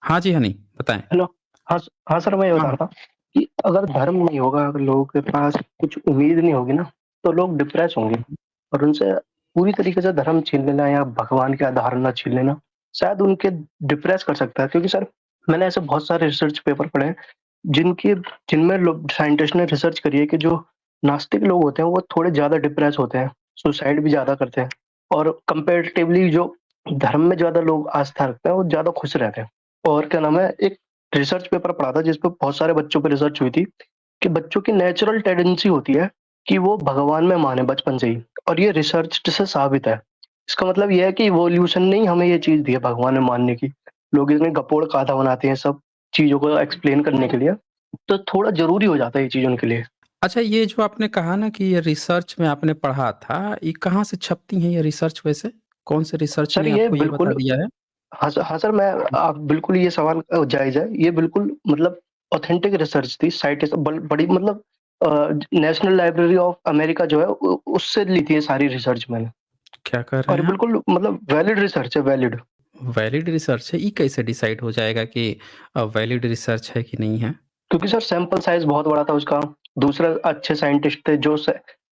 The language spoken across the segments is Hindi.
हाँ जी, हनी, बताएँ। हेलो। हाँ सर, मैं ये हाँ, बता हाँ। रहा था कि अगर धर्म नहीं होगा, अगर लोगों के पास कुछ उम्मीद नहीं होगी ना, तो लोग डिप्रेस होंगे। और उनसे पूरी तरीके से धर्म छीन लेना या भगवान की अवधारणा छीन लेना, शायद उनके डिप्रेस कर सकता है। क्योंकि सर, मैंने ऐसे बहुत सारे रिसर्च पेपर पढ़े हैं, जिनकी जिनमें लोग साइंटिस्ट ने रिसर्च करी है कि जो नास्तिक लोग होते हैं, वो थोड़े ज़्यादा डिप्रेस होते हैं, सुसाइड भी ज़्यादा करते हैं। और कंपैरेटिवली जो धर्म में ज़्यादा लोग आस्था रखते हैं, वो ज़्यादा खुश रहते हैं। और क्या नाम है, एक रिसर्च पेपर पढ़ा था जिसपे बहुत सारे बच्चों पे रिसर्च हुई थी कि बच्चों की नेचुरल टेंडेंसी होती है कि वो भगवान में माने बचपन से ही। और ये रिसर्च से साबित है। इसका मतलब ये है कि इवोल्यूशन ने ही हमें ये चीज़ दी है भगवान में मानने की। लोग इतने गपोड़ काथा बनाते हैं सब चीज़ों को एक्सप्लेन करने के लिए, तो थोड़ा ज़रूरी हो जाता है ये चीज़ उनके लिए। अच्छा, ये जो आपने कहा ना कि ये रिसर्च में आपने पढ़ा था, ये कहाँ से छपती हैं ये रिसर्च वैसे? कौन से रिसर्च सर ने ये आपको ये बता बिल्कुल, दिया है? हाँ सर, मैं आप बिल्कुल ये सवाल जायज़ है। ये बिल्कुल मतलब ऑथेंटिक रिसर्च थी, साइंटिस्ट बड़ी मतलब नेशनल लाइब्रेरी ऑफ अमेरिका जो है उससे ली थी ये सारी रिसर्च मैंने। क्या कह रहे और हैं ये आप? बिल्कुल मतलब वैलिड रिसर्च है, वैलिड। वैलिड रिसर्च है, ये कैसे डिसाइड हो जाएगा कि वैलिड रिसर्च है कि नहीं है? क्योंकि सर सैंपल साइज़ बहुत बड़ा था उसका। दूसरा अच्छे साइंटिस्ट थे जो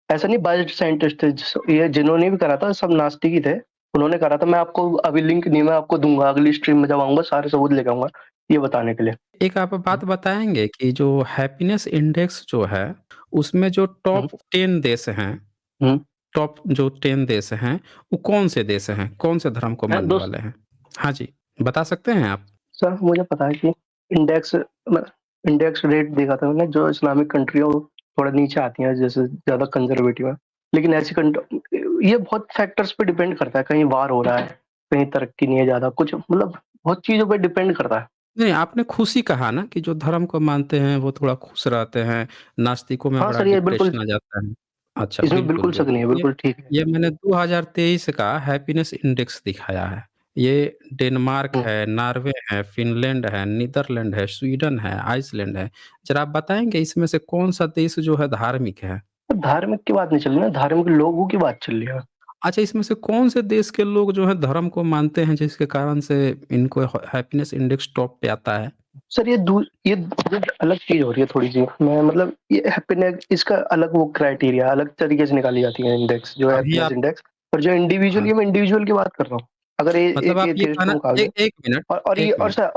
ऐसा नहीं बायस्ड साइंटिस्ट थे। ये जिन्होंने भी करा था सब नास्तिक ही थे। उन्होंने करा था। मैं आपको अभी लिंक नहीं, मैं आपको दूंगा अगली स्ट्रीम में जब आऊंगा, सारे सबूत लेके आऊंगा ये बताने के लिए। एक आप बात बताएँगे कि जो हैप्पीनेस इंडेक्स जो है, उसमें जो हम्म, टॉप 10 देश हैं, हम्म। टॉप जो 10 देश हैं, वो कौन से देश हैं? कौन से धर्म को मानने दोस्त, वाले हैं? हाँ जी, बता सकते हैं आप? सर मुझे पता है कि इंडेक्स इंडेक्स रेट देखा था मैंने, जो इस्लामिक कंट्री है वो थोड़ा नीचे आती हैं, जैसे ज़्यादा कंज़र्वेटिव है। लेकिन ऐसी ये बहुत फैक्टर्स पे डिपेंड करता है, कहीं वार हो रहा है, कहीं तरक्की नहीं है ज़्यादा, कुछ मतलब बहुत चीज़ों पे डिपेंड करता है। नहीं, आपने खुशी कहा ना कि जो धर्म को मानते हैं, वो थोड़ा खुश रहते हैं, नास्तिकों में हाँ बड़ा सर, ये बिल्कुल, डिप्रेशन आ जाता है। अच्छा, इसमें बिल्कुल, बिल्कुल शक नहीं बिल्कुल। है, बिल्कुल ठीक है। ये मैंने 2023 का हैप्पीनेस इंडेक्स दिखाया है। ये डेनमार्क हुँ। है, नॉर्वे है, फ़िनलैंड है, नीदरलैंड है, स्वीडन है, आइसलैंड है। ज़रा आप बताएँगे इसमें से कौन-सा देश जो है धार्मिक है? तो धार्मिक की बात नहीं चल रही ना, धार्मिक लोगों की बात चल रही है। अच्छा, इसमें से कौन से देश के लोग जो हैं धर्म को मानते हैं जिसके कारण से इनको हैप्पीनेस इंडेक्स टॉप पे आता है? सर ये अलग चीज़ हो रही है थोड़ी-सी। मैं मतलब ये हैप्पीनेस इसका अलग वो क्राइटेरिया अलग तरीके से निकाली जाती है इंडेक्स, जो है अभी हैप्पीनेस आप इंडेक्स। और जो इंडिविजुअल, हाँ, ये मैं इंडिविजुअल की बात कर रहा हूँ। अगर मतलब एक आप ये एथियस्ट कहना को निकाल ए दें। 1 मिनट, और ये 1 मिनट आप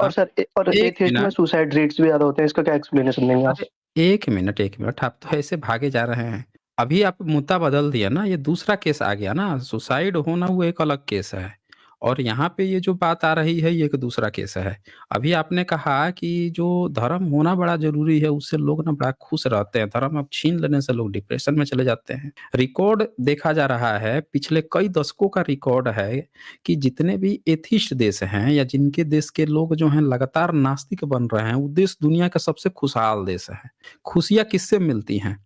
और 1 एथियस्ट में मिनट सुसाइड रेट्स भी ज़्यादा होते हैं, इसका क्या एक्सप्लेनेशन देंगे आप? अरे! 1 मिनट, आप तो ऐसे भागे जा रहे हैं। अभी आप मुद्दा बदल दिया ना, ये दूसरा केस आ गया ना, सुसाइड होना वो एक अलग केस है और यहाँ पे ये जो बात आ रही है, ये एक दूसरा केस है। अभी आपने कहा कि जो धर्म होना बड़ा ज़रूरी है, उससे लोग ना बड़ा खुश रहते हैं, धर्म अब छीन लेने से लोग डिप्रेशन में चले जाते हैं। रिकॉर्ड देखा जा रहा है, पिछले कई दशकों का रिकॉर्ड है कि जितने भी एथिस्ट देश हैं या जिनके देश के लोग जो हैं लगातार नास्तिक बन रहे हैं, वो देश दुनिया का सबसे खुशहाल देश है। खुशियाँ किससे मिलती हैं?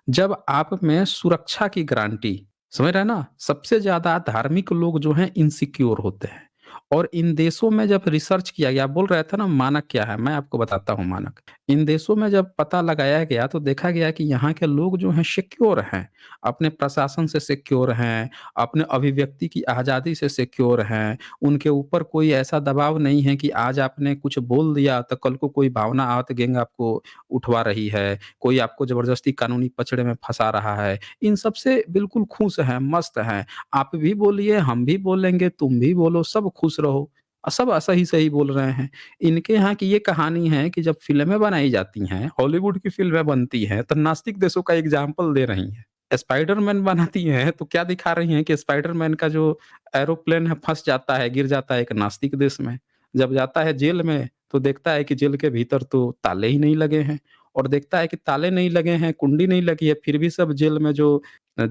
जब आप में सुरक्षा की गारंटी, समझ रहे हैं ना? सबसे ज़्यादा धार्मिक लोग जो हैं इनसिक्योर होते हैं और इन देशों में जब रिसर्च किया गया, आप बोल रहे थे ना मानक क्या है? मैं आपको बताता हूँ मानक। इन देशों में जब पता लगाया गया तो देखा गया कि यहाँ के लोग जो हैं सिक्योर हैं, अपने प्रशासन से सिक्योर हैं, अपने अभिव्यक्ति की आज़ादी से सिक्योर हैं, उनके ऊपर कोई ऐसा दबाव नहीं है कि आज आपने कुछ बोल दिया तो कल को कोई भावना आहत गैंग आपको उठवा रही है, कोई आपको ज़बरदस्ती कानूनी पचड़े में फँसा रहा है। इन सब से बिल्कुल खुश हैं, मस्त हैं। आप भी बोलिए, हम भी बोलेंगे, तुम भी बोलो, सब खुश रहो। सब सही-सही बोल रहे हैं। इनके यहाँ की ये कहानी है कि जब फ़िल्में बनाई जाती हैं, हॉलीवुड की फ़िल्में बनती हैं, तो नास्तिक देशों का एग्ज़ाम्पल दे रही हैं। स्पाइडरमैन बनाती हैं, तो क्या दिखा रही हैं कि स्पाइडरमैन का जो एरोप्लेन है फँस जाता है, गिर जाता है एक नास्तिक देश में। जब जाता है जेल में, तो देखता है कि जेल के भीतर तो ताले ही नहीं लगे हैं और देखता है कि ताले नहीं लगे हैं, कुंडी नहीं लगी है, फिर भी सब जेल में जो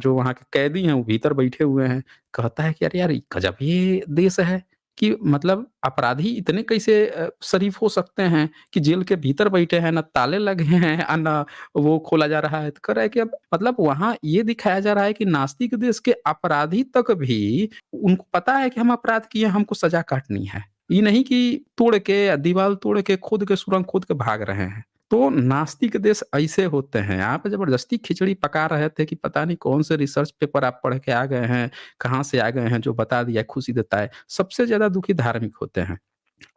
वहाँ के कैदी हैं, वो भीतर बैठे हुए हैं। कहता है कि अरे यार! गज़ब ये देश है कि मतलब अपराधी इतने कैसे शरीफ हो सकते हैं कि जेल के भीतर बैठे हैं, ना ताले लगे हैं ना वो खोला जा रहा है। तो कह रहा है कि अब मतलब वहाँ ये दिखाया जा रहा है कि नास्तिक देश के अपराधी तक भी उनको पता है कि हम अपराध किए, हमको सज़ा काटनी है। ये नहीं कि तोड़ के दीवार तोड़ के खोद के सुरंग खोद के भाग रहे हैं। तो नास्तिक देश ऐसे होते हैं। आप ज़बरदस्ती खिचड़ी पका रहे थे कि पता नहीं कौन से रिसर्च पेपर आप पढ़ के आ गए हैं, कहाँ से आ गए हैं जो बता दिया खुशी देता है। सबसे ज़्यादा दुखी धार्मिक होते हैं।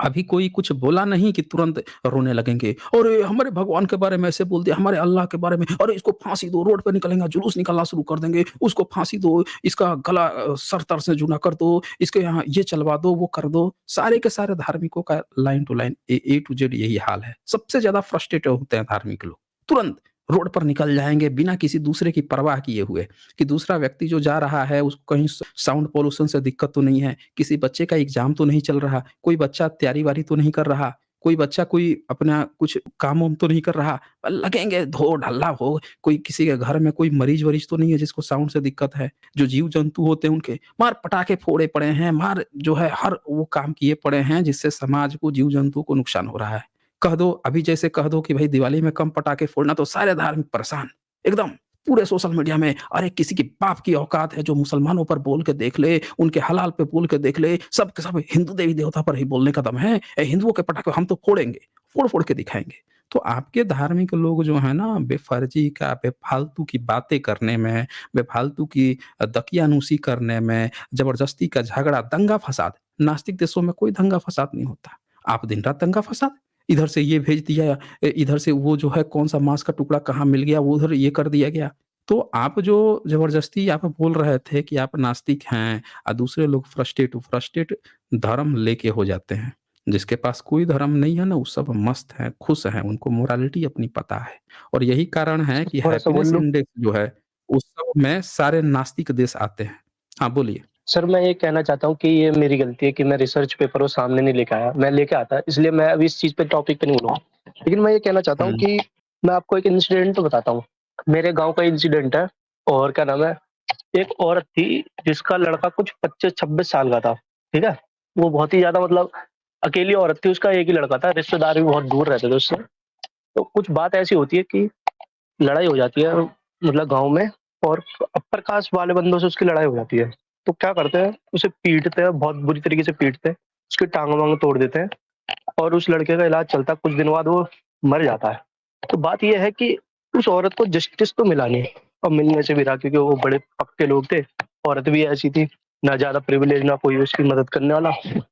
अभी कोई कुछ बोला नहीं कि तुरंत रोने लगेंगे, "अरे! हमारे भगवान के बारे में ऐसे बोल दिया, हमारे अल्लाह के बारे में, अरे इसको फांसी दो, रोड पे निकलेंगे, जुलूस निकालना शुरू कर देंगे, उसको फांसी दो, इसका गला सर-तर से जूना कर दो, इसके यहाँ ये चलवा दो, वो कर दो।" सारे के सारे धार्मिकों का line to line A to Z यही हाल है। सबसे ज़्यादा फ्रस्ट्रेटेड होते हैं धार्मिक लोग। तुरंत रोड पर निकल जाएँगे बिना किसी दूसरे की परवाह किए हुए, कि दूसरा व्यक्ति जो जा रहा है उसको कहीं साउंड पॉल्यूशन से दिक्कत तो नहीं है, किसी बच्चे का एग्ज़ाम तो नहीं चल रहा, कोई बच्चा तैयारी-वारी तो नहीं कर रहा, कोई बच्चा कोई अपना कुछ काम-वाम तो नहीं कर रहा। लगेंगे ढो-ढल्ला हो, कोई किसी के घर में कोई मरीज़-वरीज़ तो नहीं है जिसको साउंड से दिक्कत है। जो जीव-जंतु होते हैं उनके मार पटाखे फोड़े पड़े हैं, मार जो है हर वो काम किए पड़े हैं जिससे समाज को, जीव-जंतु को नुकसान हो रहा है। कह दो अभी जैसे कह दो कि भाई दिवाली में कम पटाखे फोड़ना तो सारे धार्मिक परेशान, एकदम पूरे सोशल मीडिया में, अरे किसी की बाप की औकात है जो मुसलमानों पर बोल के देख ले, उनके हलाल पे बोल के देख ले, सब के सब हिंदू देवी-देवता पर ही बोलने का दम है, हिंदुओं के पटाखे हम तो फोड़ेंगे, फोड़-फोड़ के दिखाएँगे। तो आपके धार्मिक लोग जो हैं ना बेफ़र्ज़ी का, बेफ़ालतू की बातें करने में, बेफ़ालतू की दकियानूसी करने में, ज़बरदस्ती का झगड़ा, दंगा-फ़साद, नास्तिक देशों में कोई दंगा-फ़साद नहीं होता। आप दिन-रात दंगा-फ़साद, इधर से ये भेज दिया इधर से वो जो है कौन-सा माँस का टुकड़ा कहाँ मिल गया, वो उधर ये कर दिया गया। तो आप जो ज़बरदस्ती आप बोल रहे थे कि आप नास्तिक हैं दूसरे लोग फ्रस्ट्रेट धर्म लेके हो जाते हैं। जिसके पास कोई धर्म नहीं है ना, वो सब मस्त हैं, खुश हैं, उनको मोरालिटी अपनी पता है। और यही कारण है कि थोड़ा-सा बोल हैप्पीनेस लूँ? इंडेक्स जो है, उस सब में सारे नास्तिक देश आते हैं। हाँ, बोलिए। सर, मैं ये कहना चाहता हूँ कि ये मेरी गलती है कि मैं रिसर्च पेपर वो सामने नहीं लेके आया। मैं लेके आता, इसलिए मैं अभी इस चीज़ पे टॉपिक पे नहीं बोलूँगा। लेकिन मैं ये कहना चाहता हूँ हुँ, कि मैं आपको एक इंसिडेंट बताता हूँ। मेरे गाँव का इंसिडेंट है और क्या नाम है, एक औरत थी जिसका लड़का कुछ 25-26 साल का था, ठीक है? वो बहुत ही ज़्यादा मतलब अकेली औरत थी, उसका एक ही लड़का था, रिश्तेदार भी बहुत दूर रहते थे उससे। तो कुछ बात ऐसी होती है कि लड़ाई हो जाती है मतलब गाँव में और अपर कास्ट वाले बंदों से उसकी लड़ाई हो जाती है। तो क्या करते हैं, उसे पीटते हैं, बहुत बुरी तरीके से पीटते हैं, उसकी टाँग-वाँग तोड़ देते हैं और उस लड़के का इलाज चलता है, कुछ दिन बाद वो मर जाता है। तो बात ये है कि उस औरत को जस्टिस तो मिला नहीं और मिलने से भी रहा क्योंकि वो बड़े पक्के लोग थे, औरत भी ऐसी थी, ना ज़्यादा प्रिविलेज ना कोई उसकी मदद करने वाला,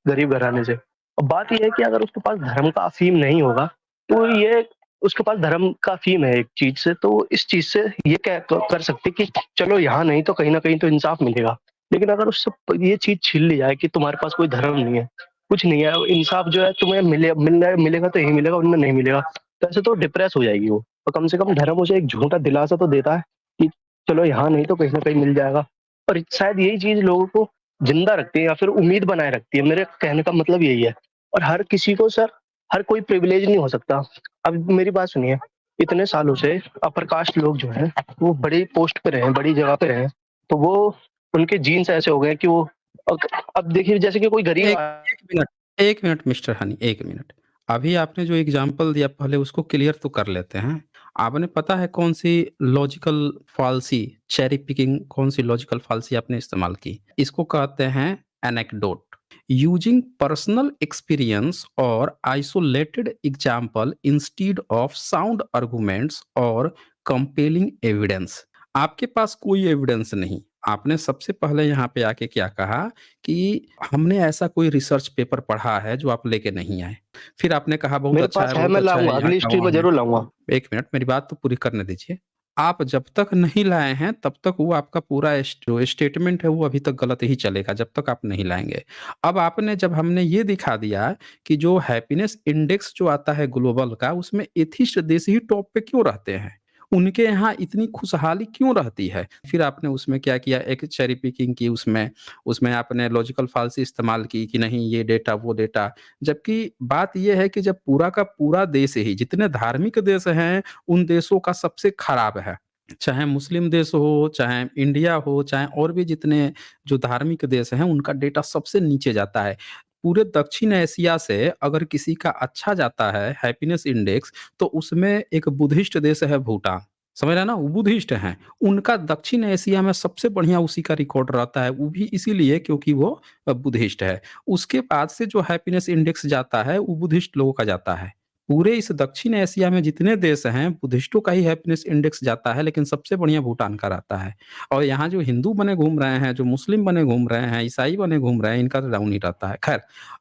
गरीब घराने से। अब बात ये है कि अगर उसके पास धर्म का अफ़ीम नहीं होगा, तो ये उसके पास धर्म का अफ़ीम है एक चीज़ से, तो इस चीज़ से ये क्या कर सकते कि चलो यहाँ नहीं तो कहीं न कहीं तो इंसाफ मिलेगा। लेकिन अगर उससे ये चीज़ छीन ली जाए कि तुम्हारे पास कोई धर्म नहीं है, कुछ नहीं है, इंसाफ जो है तुम्हें मिलेगा तो यही मिलेगा, उनमें नहीं मिलेगा। तो ऐसे तो डिप्रेस हो जाएगी वो। और कम से कम धर्म उसे एक झूठा दिलासा तो देता है कि चलो यहाँ नहीं तो कहीं न कहीं मिल जाएगा। और शायद यही चीज़ लोगों को ज़िंदा रखती है या फिर उम्मीद बनाए रखती है। मेरे कहने का मतलब यही है। और हर किसी को सर हर कोई प्रिविलेज नहीं हो सकता। अब मेरी बात सुनिए, इतने सालों से अपर कास्ट लोग जो हैं, वो बड़ी पोस्ट पे रहे हैं, बड़ी जगह पे रहे हैं, तो वो उनके जीन्स ऐसे हो गए हैं कि वो अब देखिए जैसे कि कोई गरीब 1 1 minute 1 minute mister Honey 1 minute. अभी आपने जो एग्ज़ाम्पल दिया पहले उसको क्लियर तो कर लेते हैं। आपने पता है कौन-सी लॉजिकल फ़ॉल्सी चेरी पिकिंग कौन-सी लॉजिकल फ़ॉल्सी आपने इस्तेमाल की? इसको कहते हैं एनेक्डोट। यूजिंग पर्सनल एक्सपीरियंस और isolated example instead of sound arguments और कंपेलिंग एविडेंस। आपके पास कोई एविडेंस नहीं। आपने सबसे पहले यहाँ पे आके क्या कहा कि हमने ऐसा कोई रिसर्च पेपर पढ़ा है जो आप लेके नहीं आए। फिर आपने कहा मेरे पास है, बहुत मैं अच्छा है, लाऊँगा, यहाँ अगली का हिस्ट्री में वहाँ है। ज़रूर लाऊँगा। 1 मिनट मेरी बात तो पूरी करने दीजिए। आप जब तक नहीं लाए हैं तब तक वो आपका पूरा जो स्टेटमेंट है वो अभी तक गलत ही चलेगा जब तक आप नहीं लाएँगे। अब आपने जब हमने ये दिखा दिया कि जो हैप्पीनेस इंडेक्स जो आता है ग्लोबल का उसमें एथिस्ट देश ही टॉप पे क्यों रहते हैं? उनके यहाँ इतनी खुशहाली क्यों रहती है? फिर आपने उसमें क्या किया एक चेरी पिकिंग की उसमें, उसमें आपने लॉजिकल फ़ॉल्सी इस्तेमाल की कि नहीं ये डेटा, वो डेटा। जबकि बात ये है कि जब पूरा का पूरा देश ही जितने धार्मिक देश हैं उन देशों का सबसे खराब है। चाहे मुस्लिम देश हो, चाहे इंडिया हो, चाहे और भी जितने जो धार्मिक देश हैं, उनका डेटा सबसे नीचे जाता है। पूरे दक्षिण एशिया से अगर किसी का अच्छा जाता है हैप्पीनेस इंडेक्स, तो उसमें एक बुद्धिस्ट देश है भूटान। समझ रहे हैं ना? वो बुद्धिस्ट हैं। उनका दक्षिण एशिया में सबसे बढ़िया उसी का रिकॉर्ड रहता है, वो भी इसीलिए क्योंकि वो बुद्धिस्ट है। उसके बाद से जो हैप्पीनेस इंडेक्स जाता है, वो बुद्धिस्ट लोगों का जाता है। पूरे इस दक्षिण एशिया में जितने देश हैं, बुद्धिस्टों का ही हैप्पीनेस इंडेक्स जाता है, लेकिन सबसे बढ़िया भूटान का रहता है। और यहाँ जो हिंदू बने घूम रहे हैं, जो मुस्लिम बने घूम रहे हैं, ईसाई बने घूम रहे हैं, इनका तो डाउन ही रहता है। खैर,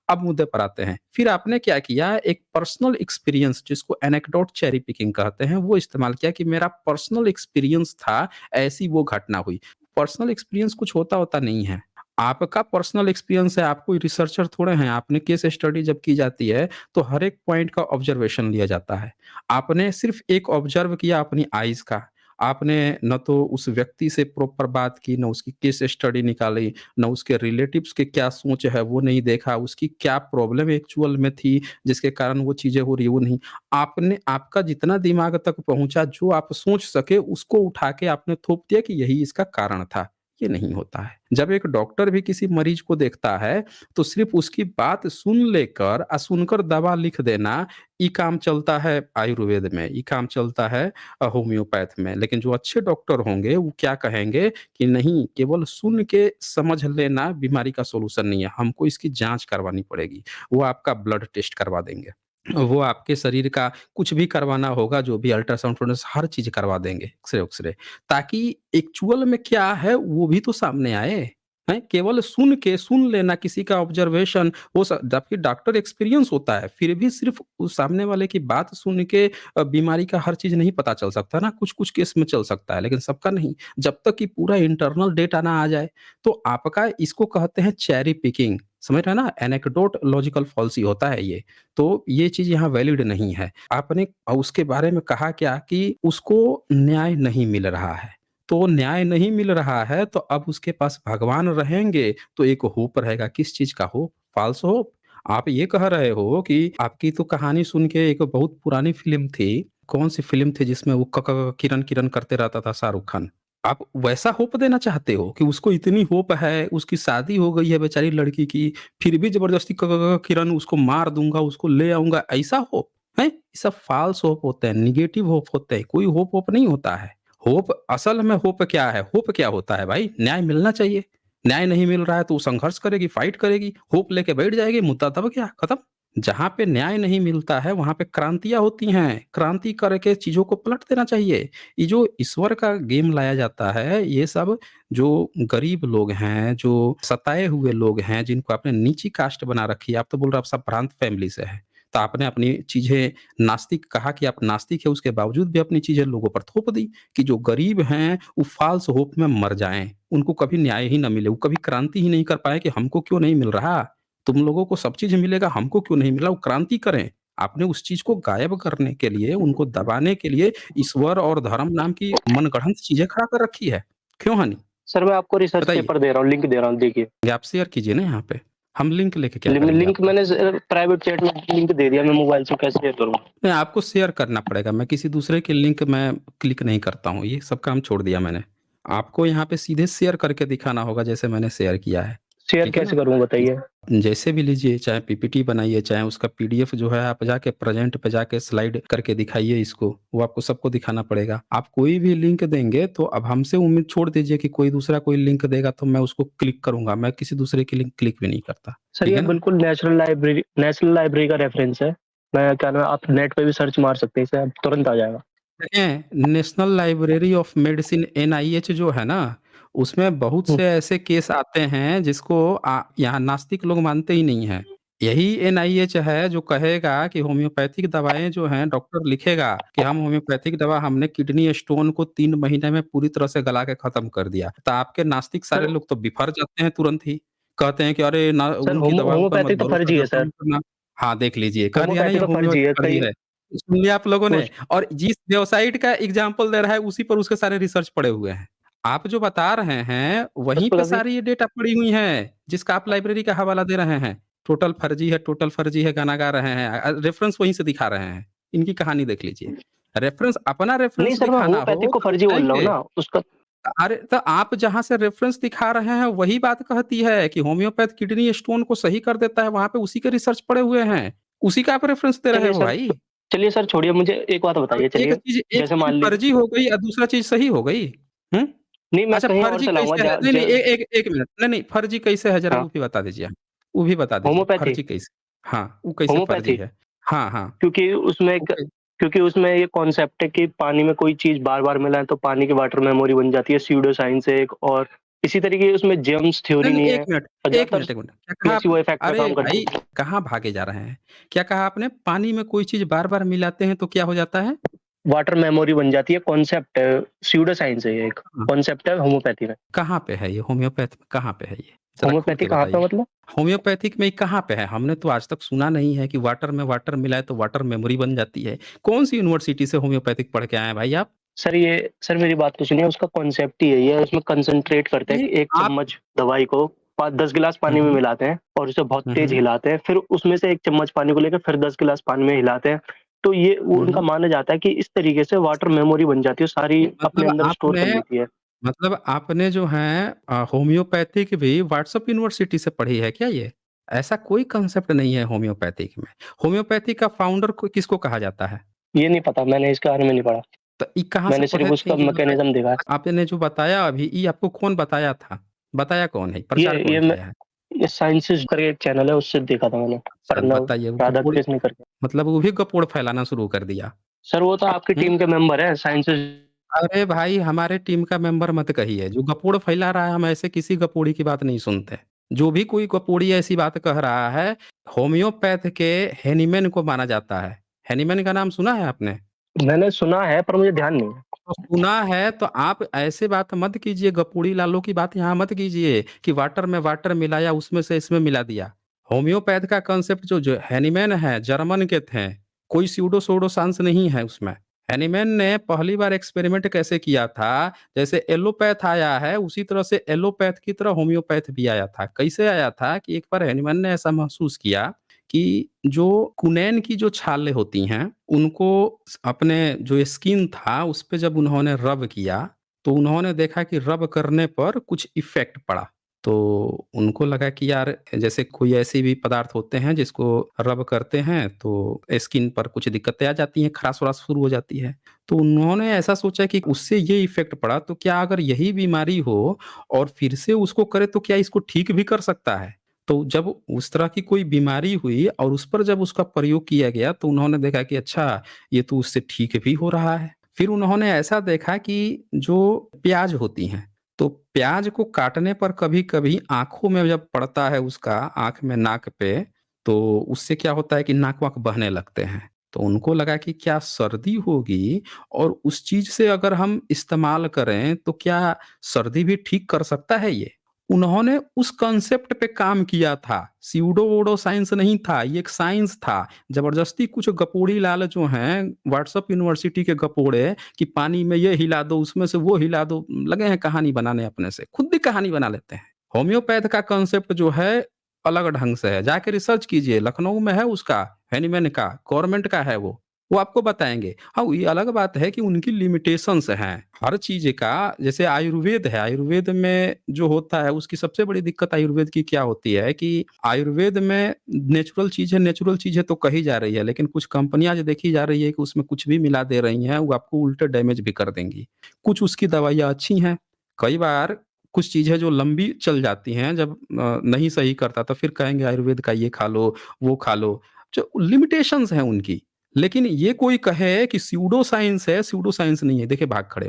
अब मुद्दे पर आते हैं। फिर आपने क्या किया, एक पर्सनल एक्सपीरियंस जिसको एनेक्डोट चेरी पिकिंग कहते हैं, वो इस्तेमाल किया कि मेरा पर्सनल एक्सपीरियंस था, ऐसी वो घटना हुई। पर्सनल एक्सपीरियंस कुछ होता-वोता नहीं है। आपका पर्सनल एक्सपीरियंस है, आप कोई रिसर्चर थोड़े हैं। आपने केस स्टडी जब की जाती है, तो हर एक पॉइंट का ऑब्जर्वेशन लिया जाता है। आपने सिर्फ़ एक ऑब्जर्व किया अपनी आइज़ का। आपने न तो उस व्यक्ति से प्रॉपर बात की, न उसकी केस स्टडी निकाली, न उसके रिलेटिव्स की क्या सोच है वो नहीं देखा, उसकी क्या प्रॉब्लम एक्चुअल में थी जिसके कारण वो चीज़ें हो रही है वो नहीं। आपने आपका जितना दिमाग तक पहुँचा, जो आप सोच सके उसको उठा के आपने थोप दिया कि यही इसका कारण था। ये नहीं होता है। जब एक डॉक्टर भी किसी मरीज को देखता है, तो सिर्फ़ उसकी बात सुन लेकर सुनकर दवा लिख देना, ये काम चलता है आयुर्वेद में, ये काम चलता है होम्योपैथ में। लेकिन जो अच्छे डॉक्टर होंगे, वो क्या कहेंगे कि नहीं, केवल सुन के समझ लेना बीमारी का सॉल्यूशन नहीं है, हमको इसकी जाँच करवानी पड़ेगी। वो आपका ब्लड टेस्ट करवा देंगे। वो आपके शरीर का कुछ भी करवाना होगा, जो भी अल्ट्रासाउंड हर चीज़ करवा देंगे, एक्स-रे ताकि एक्चुअल में क्या है वो भी तो सामने आए। हैं? केवल सुन लेना किसी का ऑब्जर्वेशन वो जबकि डॉक्टर एक्सपीरियंस होता है, फिर भी सिर्फ़ उस सामने वाले की बात सुन के बीमारी का हर चीज़ नहीं पता चल सकता ना, कुछ-कुछ केस में चल सकता है, लेकिन सबका नहीं। जब तक कि पूरा इंटरनल डेटा ना आ जाए, तो आपका इसको कहते हैं चेरी पिकिंग, समझ रहे हैं ना? एनेक्डोट लॉजिकल फॉल्सी होता है ये। तो ये चीज़ यहाँ वैलिड नहीं है। आपने उसके बारे में कहा क्या कि उसको न्याय नहीं मिल रहा है। तो न्याय नहीं मिल रहा है तो अब उसके पास भगवान रहेंगे तो एक होप रहेगा, किस चीज़ का होप? False hope. आप ये कह रहे हो कि आपकी तो कहानी सुन के एक बहुत पुरानी फ़िल्म थी, कौन-सी फ़िल्म थी जिसमें वो क क किरन किरन करते रहता था शाहरुख खान। आप वैसा होप देना चाहते हो कि उसको इतनी होप है, उसकी शादी हो गई है बेचारी लड़की की, फिर भी ज़बरदस्ती क क क किरन उसको मार दूँगा, उसको ले आऊँगा, ऐसा होप? हैं? ये सब फ़ाल्स होप होते हैं, नेगेटिव होप होते हैं, कोई होप-वोप नहीं होता है। होप असल में होप क्या है? होप क्या होता है भाई? न्याय मिलना चाहिए। न्याय नहीं मिल रहा है तो वो संघर्ष करेगी, फाइट करेगी, होप लेके बैठ जाएगी, मुद्दा दब गया, खत्म। जहाँ पे न्याय नहीं मिलता है, वहाँ पे क्रांतियाँ होती हैं। क्रांति करके चीज़ों को पलट देना चाहिए। ये जो ईश्वर का गेम लाया जाता है, ये सब जो गरीब लोग हैं, जो सताए हुए लोग हैं, जिनको आपने नीची कास्ट बना रखी है, आप तो बोल रहे हो आप सब भ्रांत फैमिली से हैं। तो आपने अपनी चीज़ें नास्तिक कहा कि आप नास्तिक हैं, उसके बावजूद भी अपनी चीज़ें लोगों पर थोप दी कि जो गरीब हैं, वो फ़ाल्स होप में मर जाएँ। उनको कभी न्याय ही ना मिले, वो कभी क्रांति ही नहीं कर पाएँ कि हमको क्यों नहीं मिल रहा? तुम लोगों को सब चीज़ मिलेगा, हमको क्यों नहीं मिला? वो क्रांति करें। आपने उस चीज़ को गायब करने के लिए, उनको दबाने के लिए ईश्वर और धर्म नाम की मनगढ़ंत चीज़ें खड़ा कर रखी है। क्यों हानि? सर मैं आपको रिसर्च बताइए। पेपर दे रहा हूँ, लिंक दे रहा हूँ, देखिए। ये आप शेयर कीजिए ना यहाँ पे। हम लिंक लेके क्या लिम करेंगे लिंक आपका? मैंने प्राइवेट चैट में लिंक दे दिया, मैं मोबाइल से कैसे शेयर करूँ? नहीं, आपको शेयर करना पड़ेगा। मैं किसी दूसरे के लिंक में क्लिक नहीं करता हूँ, ये सब काम छोड़ दिया मैंने। आपको यहाँ पे सीधे शेयर करके दिखाना होगा जैसे मैंने शेयर किया है। शेयर ठीक है कैसे ना? करूँ बताइए? जैसे भी लीजिए, चाहे पीपीटी बनाइए, चाहे उसका पीडीएफ जो है आप जाके प्रेज़ेंट पे जाके स्लाइड करके दिखाइए इसको, वो आपको सबको दिखाना पड़ेगा। आप कोई भी लिंक देंगे तो अब हमसे उम्मीद छोड़ दीजिए कि कोई दूसरा कोई लिंक देगा तो मैं उसको क्लिक करूँगा, मैं किसी दूसरे की लिंक क्लिक भी नहीं करता। सर ठीक ये है ना? बिल्कुल नेशनल लाइब्रेरी का रेफरेंस है। मैं क्या नाम, आप नेट पे भी सर्च मार सकते हैं इसे, आप तुरंत आ जाएगा। देखें, national library of medicine NIH जो है ना, उसमें बहुत हुँ, से ऐसे केस आते हैं जिसको यहाँ नास्तिक लोग मानते ही नहीं हैं। यही एनआईएच है जो कहेगा कि होम्योपैथिक दवाएँ जो हैं डॉक्टर लिखेगा कि हम होम्योपैथिक दवा हमने किडनी स्टोन को 3 महीने में पूरी तरह से गला के खत्म कर दिया। तो आपके नास्तिक सारे सर लोग तो बिफर जाते हैं तुरंत ही। कहते हैं कि अरे ना सर उनकी दवाओं पर मत होम्योपैथिक तो भरोसा फर्जी है जल्दी सर, मत करना। हाँ, देख लीजिए, कह दिया ना ये होम्योपैथिक तो फर्जी होम्योपैथी है। फर्जी कई है। सुन लिया आप लोगों ने। सोच और जिस वेबसाइट का एग्ज़ाम्पल दे रहा है उसी पर उसके सारे रिसर्च पड़े हुए हैं। आप जो बता रहे हैं उस वहीं पे पे कभी सारी ये डेटा पड़ी हुई हैं, जिसका आप लाइब्रेरी का हवाला दे रहे हैं। टोटल फर्जी है गाना गा रहे हैं। रेफ़रेंस वहीं से दिखा रहे हैं। इनकी कहानी देख लीजिए। रेफ़रेंस अपना नहीं रेफ़रेंस सर, मैं दिखाना हो होम्योपैथिक को तो फर्जी बोल रहा हूँ दिखाएँगे। ना, उसका अरे! तो आप जहाँ से रेफ़रेंस दिखा रहे हैं वही बात कहती है कि होम्योपैथ किडनी स्टोन को सही कर देता है, वहाँ पे उसी के रिसर्च पड़े हुए हैं। उसी का आप रेफ़रेंस दे रहे चलिए हो सर, भाई। चलिए सर छोड़िए, मुझे एक बात अब बताइए एक चलिए, जैसे चीज़ मान लीजिए फर्जी हो गई और दूसरा चीज़ सही हो गई। हुँ? नहीं, मैं अच्छा कहीं और फर्जी से लाऊँगा कैसे है? जहाँ नहीं, नहीं, ज एक मिनट। नहीं, नहीं, फर्जी कैसे है ज़रा हाँ, वो भी बता दीजिए आप। वो भी बता दीजिए, होम्योपैथी फर्जी कैसे? हाँ, वो कैसे फर्जी होम्योपैथी है? हाँ, हाँ। क्योंकि उसमें एक ओके। क्योंकि उसमें ये कॉन्सेप्ट है कि पानी में कोई चीज़ बार-बार मिलाएँ तो पानी की वाटर मेमोरी बन जाती है, स्यूडो साइंस है एक और इसी तरीके की उसमें जेम्स नहीं, थ्योरी नहीं, नहीं 1 है मिनट, और 1 ज़्यादातर मिनट, 1 मिनट। क्या कहा प्लेसिबो आपने? इफ़ेक्ट का अरे काम करती भाई, है। कहाँ भागे जा रहे हैं? क्या कहा आपने? पानी में कोई चीज़ बार-बार मिलाते हैं तो क्या हो जाता है? वाटर मेमोरी बन जाती है, कॉन्सेप्ट है, स्यूडो साइंस है ये एक, हाँ, कॉन्सेप्ट है होम्योपैथी में। कहाँ पे है ये? होम्योपैथ में कहाँ पे है ये? ज़रा खुल होम्योपैथी के कहाँ पे बताइए। मतलब? होम्योपैथिक में कहाँ पे है? हमने तो आज तक सुना नहीं है कि वाटर में वाटर मिलाए तो वाटर मेमोरी बन जाती है। कौन-सी यूनिवर्सिटी से होम्योपैथिक पढ़ के आए हैं भाई आप? सर मेरी बात तो सुनिए, उसका कॉन्सेप्ट ही यही है, उसमें कंसंट्रेट करते हैं नहीं, कि 1 आप चम्मच दवाई को 10 गिलास हुँ, पानी में हुँ। मिलाते हैं और उसे बहुत हुँ, तेज़ हुँ। हिलाते हैं, फिर उसमें से 1 चम्मच पानी को लेकर फिर 10 गिलास पानी में हिलाते हैं। तो ये वो हुँ, उनका हुँ। माना जाता है कि इस तरीके से वाटर मेमोरी बन जाती है, सारी अपने मतलब अंदर स्टोर आपने कर लेती है। आपने जो है होम्योपैथिक भी व्हाट्सएप यूनिवर्सिटी से पढ़ी है क्या ये? ऐसा कोई कांसेप्ट नहीं है होम्योपैथिक में। होम्योपैथी का फाउंडर को किसको कहा जाता है? ये नहीं पता, मैंने इसके बारे में नहीं पढ़ा, तो ये कहाँ से मैंने पढ़े सिर्फ़ थे उसका ये जो बताया? मैकेनिज़्म देखा है। आपने जो बताया अभी ये आपको कौन बताया था? बताया कौन है? ये प्रचार कौन ये मैं किया है? ये साइंसेज़ करके एक चैनल है, उससे देखा था मैंने, अच्छा प्रणव बताइए वो गपोड़ राधाकृष्ण करके। मतलब वो भी गपोड़ फैलाना शुरू कर दिया। सर वो तो आपकी हुँ? टीम के मेंबर हैं, साइंसेज़ अरे भाई हमारे टीम का मेंबर मत कहिए, जो गपोड़ फैला रहा है हम ऐसे किसी गपोड़ी की बात नहीं सुनते। जो भी कोई गपोड़ी ऐसी बात कह रहा है, होम्योपैथ के हैनीमैन को माना जाता है। हैनीमैन का नाम सुना है आपने? मैंने सुना है पर मुझे ध्यान नहीं है। तो सुना है तो आप ऐसे बात मत कीजिए, गपोड़ी लालों की बात यहाँ मत कीजिए कि वाटर में वाटर मिलाया उसमें से इसमें मिला दिया। होम्योपैथ का कांसेप्ट जो जो हैनीमैन है जर्मन के थे, कोई स्यूडो साइंस नहीं है उसमें। हैनीमैन ने पहली बार एक्सपेरिमेंट कैसे किया था, जैसे एलोपैथ आया है उसी तरह से एलोपैथ की तरह होम्योपैथ भी आया था। कैसे आया था कि एक बार हैनीमैन ने ऐसा महसूस किया कि जो कुनैन की जो छालें होती हैं, उनको अपने जो स्किन था उस पे जब उन्होंने रब किया, तो उन्होंने देखा कि रब करने पर कुछ इफ़ेक्ट पड़ा। तो उनको लगा कि यार जैसे कोई ऐसे भी पदार्थ होते हैं जिसको रब करते हैं तो स्किन पर कुछ दिक्कतें आ जाती हैं, खराश-वराश शुरू हो जाती है। तो उन्होंने ऐसा सोचा कि उससे ये इफ़ेक्ट पड़ा तो क्या अगर यही बीमारी हो और फिर से उसको करे तो क्या इसको ठीक भी कर सकता है? तो जब उस तरह की कोई बीमारी हुई और उस पर जब उसका प्रयोग किया गया तो उन्होंने देखा कि अच्छा ये तो उससे ठीक भी हो रहा है। फिर उन्होंने ऐसा देखा कि जो प्याज़ होती हैं, तो प्याज़ को काटने पर कभी-कभी आँखों में जब पड़ता है उसका आँख में, नाक पे, तो उससे क्या होता है कि नाक-वाक बहने लगते हैं। तो उनको लगा कि क्या सर्दी होगी और उस चीज़ से अगर हम इस्तेमाल करें तो क्या सर्दी भी ठीक कर सकता है ये? उन्होंने उस कांसेप्ट पे काम किया था। स्यूडो-वूडो साइंस नहीं था, ये एक साइंस था। ज़बरदस्ती कुछ गपोड़ी लाल जो हैं, व्हाट्सएप यूनिवर्सिटी के गपोड़े कि पानी में ये हिला दो, उसमें से वो हिला दो, लगे हैं कहानी बनाने अपने से। खुद भी कहानी बना लेते हैं। होम्योपैथ का कांसेप्ट जो है, अलग ढंग से है। जाके रिसर्च कीजिए, लखनऊ में है उसका, हैनीमैन का, गवर्नमेंट का है वो। वो आपको बताएँगे। हाँ, ये अलग बात है कि उनकी लिमिटेशंस हैं। हर चीज़ का जैसे आयुर्वेद है, आयुर्वेद में जो होता है उसकी सबसे बड़ी दिक्कत आयुर्वेद की क्या होती है कि आयुर्वेद में नेचुरल चीज़ है तो कही जा रही है, लेकिन कुछ कंपनियाँ जो देखी जा रही है कि उसमें कुछ भी मिला दे रही हैं, वो आपको उल्टा डैमेज भी कर देंगी। कुछ उसकी दवाइयाँ अच्छी हैं, कई बार कुछ चीज़ें जो लंबी चल जाती हैं जब नहीं सही करता तो फिर कहेंगे आयुर्वेद का ये खा लो, वो खा लो, जो लिमिटेशंस हैं उनकी। लेकिन ये कोई कहे कि स्यूडो साइंस नहीं है, देखिए भाग खड़े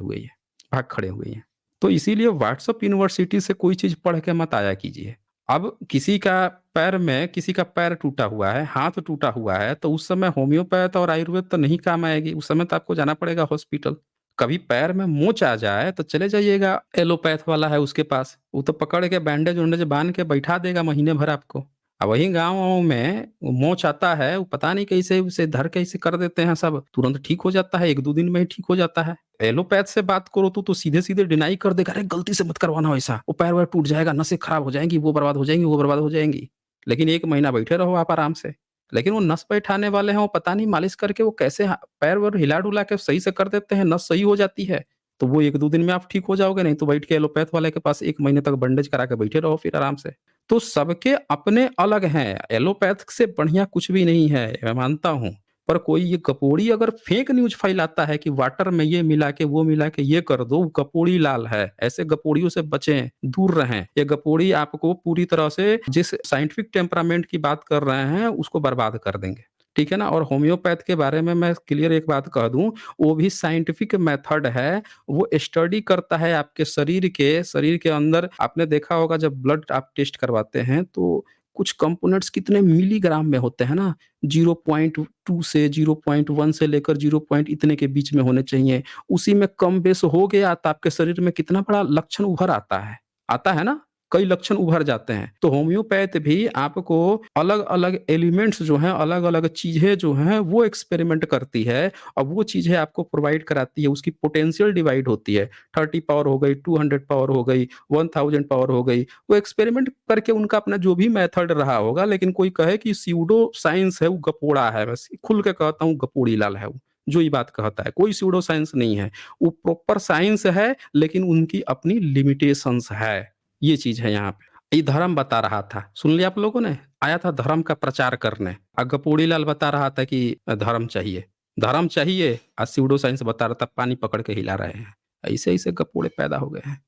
हुए हैं। तो इसीलिए व्हाट्सएप यूनिवर्सिटी से कोई चीज़ पढ़ के मत आया कीजिए। अब किसी का पैर टूटा हुआ है, हाथ टूटा हुआ है, तो उस समय होम्योपैथ और आयुर्वेद तो नहीं काम आएगी, उस समय तो आपको जाना पड़ेगा हॉस्पिटल। कभी पैर में मोच आ जाए तो चले जाइएगा एलोपैथ वाला है उसके पास, वो तो पकड़ के बैंडेज-वैंडेज बाँध के बैठा देगा महीने भर आपको। वहीं गाँव-वाँव में वो मोच आता है, वो पता नहीं कैसे उसे धर के ऐसे कर देते हैं सब, तुरंत ठीक हो जाता है, 1-2 दिन में ही ठीक हो जाता है। एलोपैथ से बात करो तो सीधे-सीधे डिनाई कर देगा, "अरे गलती से मत करवाना वैसा, वो पैर-वैर टूट जाएगा, नसें खराब हो जाएँगी, वो बर्बाद हो जाएँगी, वो बर्बाद हो जाएँगी।" लेकिन 1 महीना बैठे रहो आप आराम से। लेकिन वो नस बैठाने वाले हैं, वो पता नहीं मालिश करके वो कैसे पैर-वैर हिला-डुला के सही से कर देते हैं, नस सही हो जाती है। तो वो 1-2 दिन में आप ठीक हो जाओगे, नहीं तो बैठ के एलोपैथ वाले के पास 1 महीने तक बैंडेज करा के बैठे रहो फिर आराम से। तो सबके अपने अलग हैं, एलोपैथ से बढ़िया कुछ भी नहीं है, मैं मानता हूँ। पर कोई ये गपोड़ी अगर फेक न्यूज़ फैलाता है कि वाटर में ये मिला के, वो मिला के ये कर दो, वो गपोड़ी लाल है। ऐसे गपोड़ियों से बचें, दूर रहें। ये गपोड़ी आपको पूरी तरह से जिस साइंटिफिक टेम्परामेंट की बात कर रहे हैं, उसको बर्बाद कर देंगे। ठीक है ना? और होम्योपैथ के बारे में मैं क्लियर एक बात कह दूँ, वो भी साइंटिफिक मेथड है, वो स्टडी करता है आपके शरीर के अंदर आपने देखा होगा जब ब्लड आप टेस्ट करवाते हैं, तो कुछ कंपोनेंट्स कितने मिलीग्राम में होते हैं ना, 0.2 से 0.1 से लेकर 0 पॉइंट इतने के बीच में होने चाहिए। उसी में कम-बेश हो गया तो आपके शरीर में कितना बड़ा लक्षण उभर आता है ना? कई लक्षण उभर जाते हैं। तो होम्योपैथ भी आपको अलग-अलग एलिमेंट्स जो हैं, अलग-अलग चीज़ें जो हैं, वो एक्सपेरिमेंट करती है और वो चीज़ें आपको प्रोवाइड कराती है। उसकी पोटेंशियल डिवाइड होती है। 30 पावर हो गई, 200 पावर हो गई, 1000 पावर हो गई। वो एक्सपेरिमेंट करके उनका अपना जो भी मेथड रहा होगा, लेकिन कोई कहे कि स्यूडो साइंस है, वो गपोड़ा है। मैं खुल के कहता हूँ गपोड़ी लाल है वो, जो ये बात कहता है। कोई स्यूडो साइंस नहीं है। वो प्रॉपर साइंस है, लेकिन उनकी अपनी लिमिटेशंस है। ये चीज़ है यहाँ पे। ये धर्म बता रहा था, सुन लिया आप लोगों ने? आया था धर्म का प्रचार करने। गपोड़ी लाल बता रहा था कि धर्म चाहिए और स्यूडो साइंस बता रहा था पानी पकड़ के हिला रहे हैं। ऐसे-ऐसे गपोड़े पैदा हो गए हैं।